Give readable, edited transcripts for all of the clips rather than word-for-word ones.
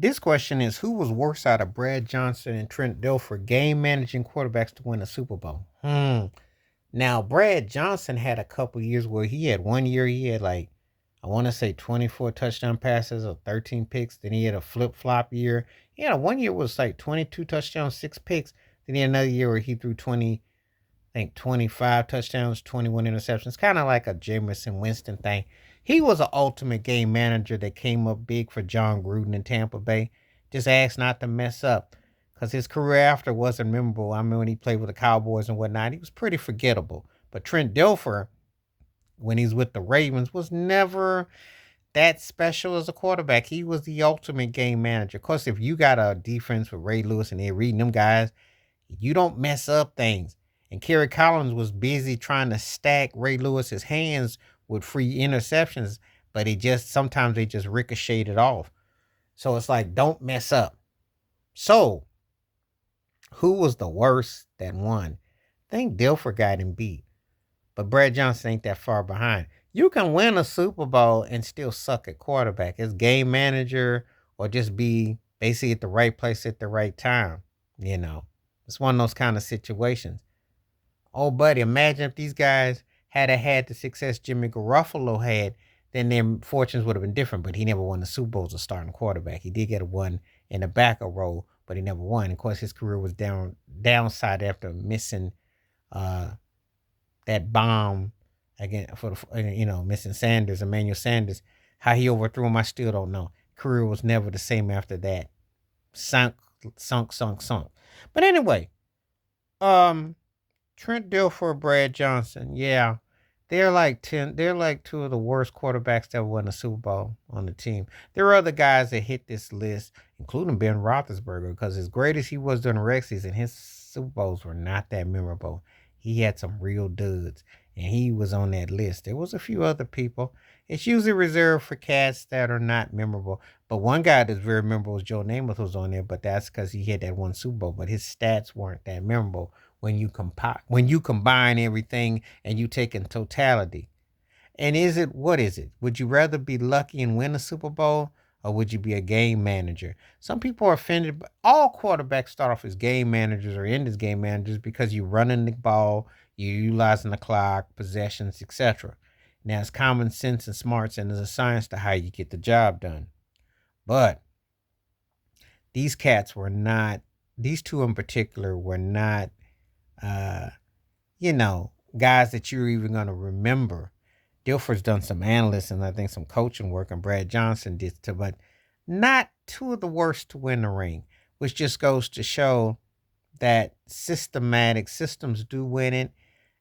This question is, who was worse out of Brad Johnson and Trent Dilfer game managing quarterbacks to win a Super Bowl? Now, Brad Johnson had a couple years where he had 1 year, he had like, I want to say 24 touchdown passes or 13 picks. Then he had a flip flop year. He had a 1 year was like 22 touchdowns, 6 picks. Then he had another year where he threw 20, I think 25 touchdowns, 21 interceptions, kind of like a Jameson Winston thing. He was an ultimate game manager that came up big for John Gruden in Tampa Bay. Just asked not to mess up because his career after wasn't memorable. I mean, when he played with the Cowboys and whatnot, he was pretty forgettable. But Trent Dilfer, when he's with the Ravens, was never that special as a quarterback. He was the ultimate game manager. Of course, if you got a defense with Ray Lewis and they're reading them guys, you don't mess up things. And Kerry Collins was busy trying to stack Ray Lewis's hands with free interceptions, but he just sometimes they just ricocheted off. So it's like, don't mess up. So who was the worst that won? I think Dilfer got him beat, but Brad Johnson ain't that far behind. You can win a Super Bowl and still suck at quarterback as game manager or just be basically at the right place at the right time. You know, it's one of those kind of situations. Oh, buddy, imagine if these guys had the success Jimmy Garoppolo had, then their fortunes would have been different. But he never won the Super Bowl as a starting quarterback. He did get a one in the backup role, but he never won. Of course, his career was downside after missing uh, that bomb again for the missing Sanders, Emmanuel Sanders. How he overthrew him, I still don't know. Career was never the same after that. Sunk, sunk. But anyway, um, Trent Dilfer, Brad Johnson. Yeah. They're like two of the worst quarterbacks that won a Super Bowl on the team. There are other guys that hit this list, including Ben Roethlisberger, because as great as he was during the rec season, his Super Bowls were not that memorable. He had some real duds, and he was on that list. There was a few other people. It's usually reserved for cats that are not memorable. But one guy that's very memorable was Joe Namath was on there, but that's because he had that one Super Bowl. But his stats weren't that memorable when you combine everything and you take in totality. And what is it? Would you rather be lucky and win a Super Bowl or would you be a game manager? Some people are offended, but all quarterbacks start off as game managers or end as game managers because you're running the ball, you're utilizing the clock, possessions, etc. Now it's common sense and smarts and there's a science to how you get the job done. But these cats were not, these two in particular were not uh, guys that you're even going to remember. Dilfer's done some analysts and I think some coaching work, and Brad Johnson did too, but not two of the worst to win the ring, which just goes to show that systematic systems do win it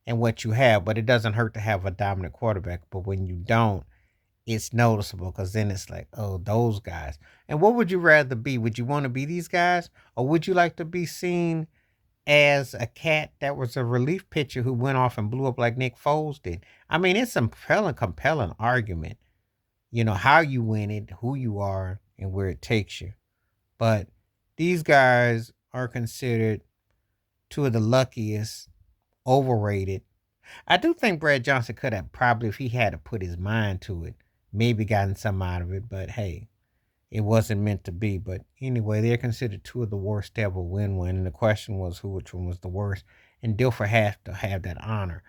and what you have, but it doesn't hurt to have a dominant quarterback. But when you don't, it's noticeable because then it's like, oh, those guys. And what would you rather be? Would you want to be these guys, or would you like to be seen as a cat that was a relief pitcher who went off and blew up like Nick Foles did? I mean, it's a compelling argument. You know, how you win it, who you are, and where it takes you. But these guys are considered two of the luckiest, overrated. I do think Brad Johnson could have probably, if he had to put his mind to it, maybe gotten some out of it. But hey, it wasn't meant to be. But anyway, they're considered two of the worst to ever win one. And the question was which one was the worst. And Dilfer has to have that honor.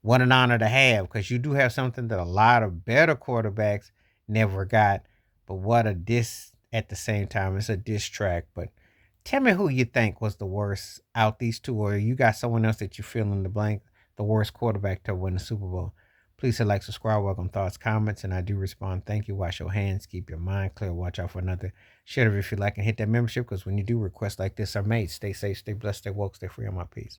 What an honor to have, because you do have something that a lot of better quarterbacks never got. But what a diss at the same time. It's a diss track. But tell me who you think was the worst out these two, or you got someone else that you fill in the blank, the worst quarterback to win the Super Bowl. Please hit like, subscribe, welcome thoughts, comments, and I do respond. Thank you. Wash your hands, keep your mind clear, watch out for another. Share it if you like, and hit that membership, because when you do, requests like this are made. Stay safe, stay blessed, stay woke, stay free on my peace.